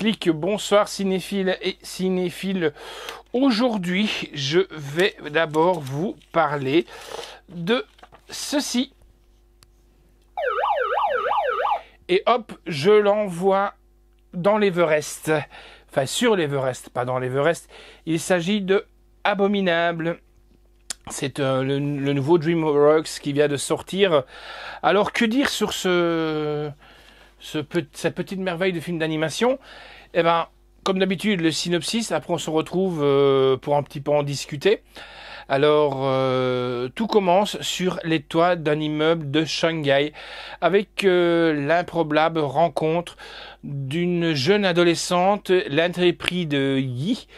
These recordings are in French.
Clic, bonsoir cinéphiles et cinéphiles. Aujourd'hui, je vais d'abord vous parler de ceci. Et hop, je l'envoie dans l'Everest. Enfin, sur l'Everest, pas dans l'Everest. Il s'agit de Abominable. C'est le nouveau DreamWorks qui vient de sortir. Alors, que dire sur cette petite merveille de film d'animation? Eh ben, comme d'habitude, le synopsis. Après, on se retrouve pour un petit peu en discuter. Alors, tout commence sur les toits d'un immeuble de Shanghai avec l'improbable rencontre d'une jeune adolescente, l'intrépide Yi,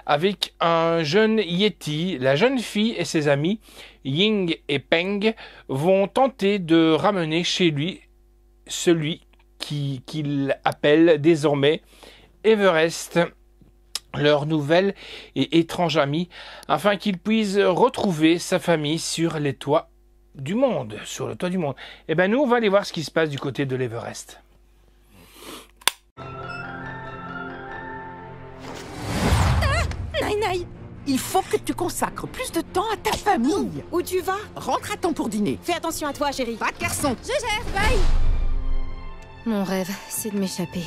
avec un jeune Yeti. La jeune fille et ses amis, Ying et Peng, vont tenter de ramener chez lui celui qu'il appelle désormais Everest, leur nouvelle et étrange ami, afin qu'il puisse retrouver sa famille sur les toits du monde, sur le toit du monde. Et ben nous, on va aller voir ce qui se passe du côté de l'Everest. Naï, il faut que tu consacres plus de temps à ta famille. Où tu vas? Rentre à temps pour dîner. Fais attention à toi, chérie. Va, garçon. Je gère, bye. Mon rêve, c'est de m'échapper.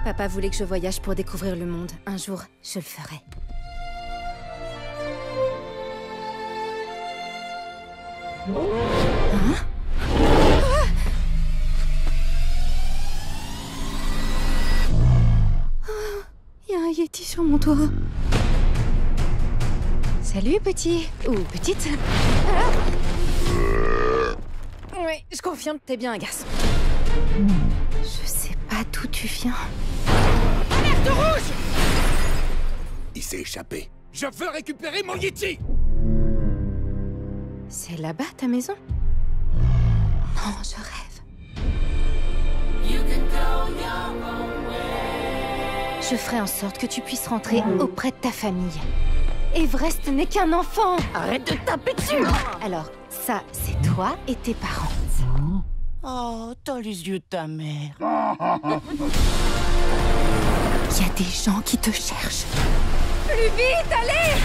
Papa voulait que je voyage pour découvrir le monde. Un jour, je le ferai. Hein? Il y a un Yeti sur mon toit. Salut, petit. Ou petite. Oui, je confirme, t'es bien un garçon. Je sais pas d'où tu viens. Alerte rouge! Il s'est échappé. Je veux récupérer mon Yeti! C'est là-bas, ta maison? Non, je rêve. Je ferai en sorte que tu puisses rentrer auprès de ta famille. Everest n'est qu'un enfant! Arrête de taper dessus! Alors, ça, c'est toi et tes parents. Oh, t'as les yeux de ta mère. Il y a des gens qui te cherchent. Plus vite, allez!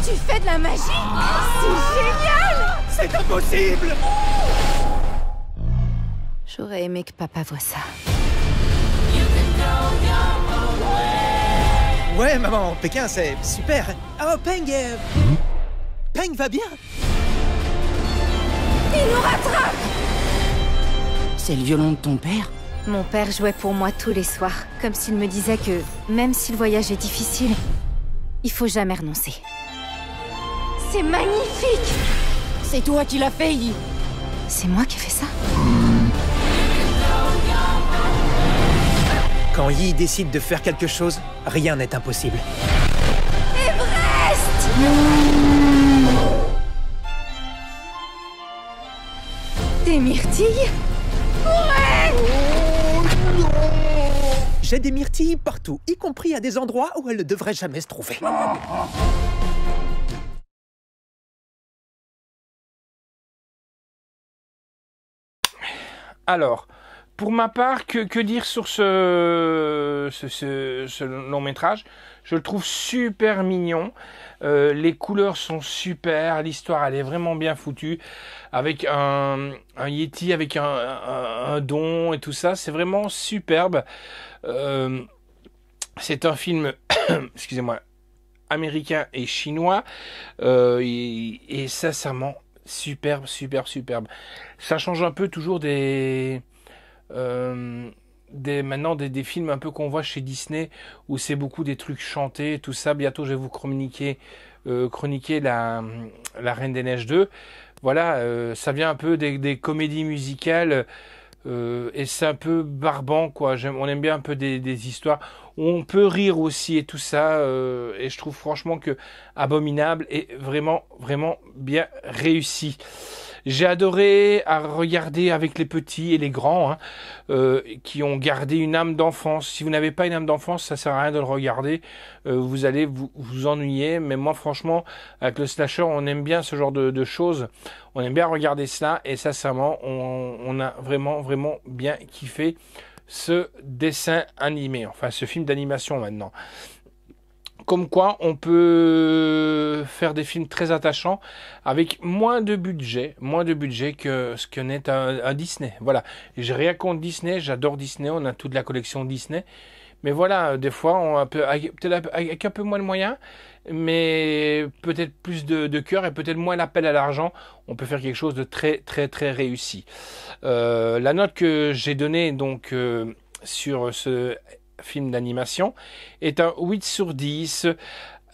Tu fais de la magie? C'est génial! C'est impossible! J'aurais aimé que papa voie ça. Ouais, maman, Pékin, c'est super. Oh, Peng, Peng va bien? Il nous rattrape! C'est le violon de ton père? Mon père jouait pour moi tous les soirs, comme s'il me disait que, même si le voyage est difficile, il faut jamais renoncer. C'est magnifique! C'est toi qui l'as fait, Yi. C'est moi qui ai fait ça? Quand Yi décide de faire quelque chose, rien n'est impossible. Everest! Des myrtilles? J'ai des myrtilles partout, y compris à des endroits où elles ne devraient jamais se trouver. Alors, pour ma part, que dire sur ce long métrage? Je le trouve super mignon. Les couleurs sont super. L'histoire, elle est vraiment bien foutue. Avec un Yeti, avec un don et tout ça. C'est vraiment superbe. C'est un film, excusez-moi, américain et chinois. Et sincèrement, superbe. Ça change un peu toujours maintenant des films un peu qu'on voit chez Disney où c'est beaucoup des trucs chantés, tout ça. Bientôt je vais vous chroniquer la Reine des Neiges 2. Voilà, ça vient un peu des comédies musicales et c'est un peu barbant, quoi. On aime bien un peu des histoires où on peut rire aussi et tout ça, et je trouve franchement que Abominable est vraiment bien réussi. J'ai adoré à regarder avec les petits et les grands qui ont gardé une âme d'enfance. Si vous n'avez pas une âme d'enfance, ça sert à rien de le regarder. Vous allez vous ennuyer. Mais moi, franchement, avec le slasher, on aime bien ce genre de choses. On aime bien regarder cela. Et sincèrement, on a vraiment bien kiffé ce dessin animé, enfin ce film d'animation maintenant. Comme quoi on peut faire des films très attachants avec moins de budget que ce que n'est un Disney. Voilà, j'ai rien contre Disney, j'adore Disney, on a toute la collection Disney. Mais voilà, des fois, peut-être avec un peu moins de moyens, mais peut-être plus de cœur et peut-être moins l'appel à l'argent, on peut faire quelque chose de très très très réussi. La note que j'ai donnée donc sur ce film d'animation est un 8 sur 10.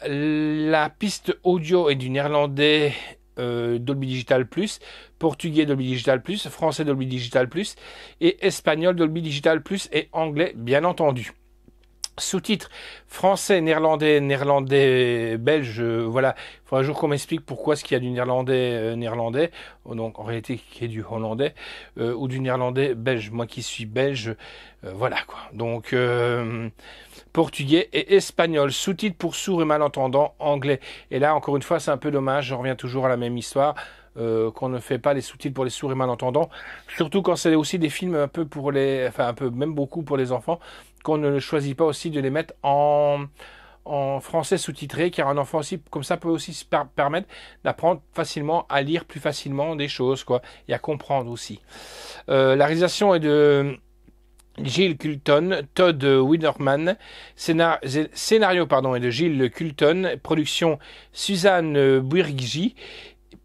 La piste audio est du néerlandais Dolby Digital Plus, portugais Dolby Digital Plus, français Dolby Digital Plus et espagnol Dolby Digital Plus et anglais bien entendu. Sous-titres français, néerlandais, belge, voilà. Il faut un jour qu'on m'explique pourquoi est-ce qu'il y a du néerlandais, donc en réalité qui est du hollandais, ou du néerlandais belge. Moi qui suis belge, voilà quoi. Donc portugais et espagnol, sous-titres pour sourds et malentendants, anglais. Et là encore une fois c'est un peu dommage, je reviens toujours à la même histoire. Qu'on ne fait pas les sous-titres pour les sourds et malentendants, surtout quand c'est aussi des films un peu pour les, enfin un peu même beaucoup pour les enfants, qu'on ne choisit pas aussi de les mettre en français sous-titré, car un enfant aussi comme ça peut aussi se permettre d'apprendre facilement à lire plus facilement des choses quoi, et à comprendre aussi. La réalisation est de Gilles Culton, Todd Widerman, scénario est de Gilles Culton, production Suzanne Bwirgi,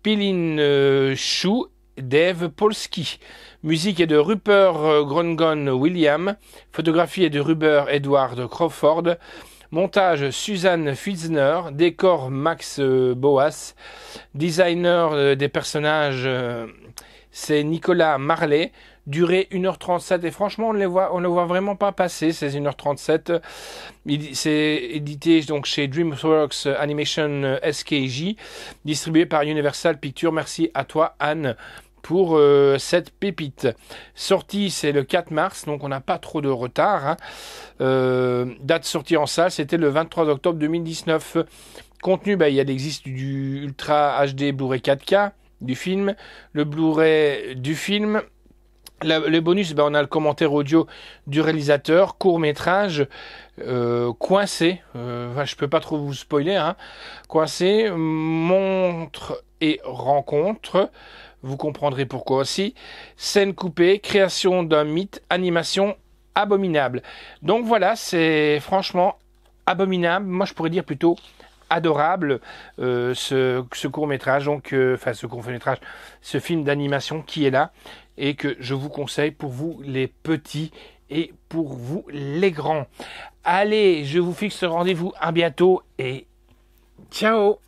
Pilin Chou, Dave Polski. Musique est de Rupert Grongon William. Photographie est de Rupert Edward Crawford. Montage Suzanne Fitzner. Décor Max Boas. Designer des personnages c'est Nicolas Marley. Durée 1h37 et franchement on ne le voit vraiment pas passer ces 1h37. C'est édité donc chez DreamWorks Animation SKJ, distribué par Universal Pictures. Merci à toi Anne pour cette pépite. Sortie c'est le 4 mars, donc on n'a pas trop de retard. Date sortie en salle, c'était le 23 octobre 2019. Contenu, il existe du Ultra HD Blu-ray 4K du film, le Blu-ray du film. Le bonus, on a le commentaire audio du réalisateur, court-métrage, Coincé, je peux pas trop vous spoiler, hein. Coincé, montre et rencontre, vous comprendrez pourquoi aussi. Scène coupée, création d'un mythe, animation abominable. Donc voilà, c'est franchement abominable, moi je pourrais dire plutôt adorable, ce court-métrage, donc ce court-métrage, ce film d'animation qui est là et que je vous conseille pour vous les petits et pour vous les grands. Allez, je vous fixe rendez-vous à bientôt et ciao.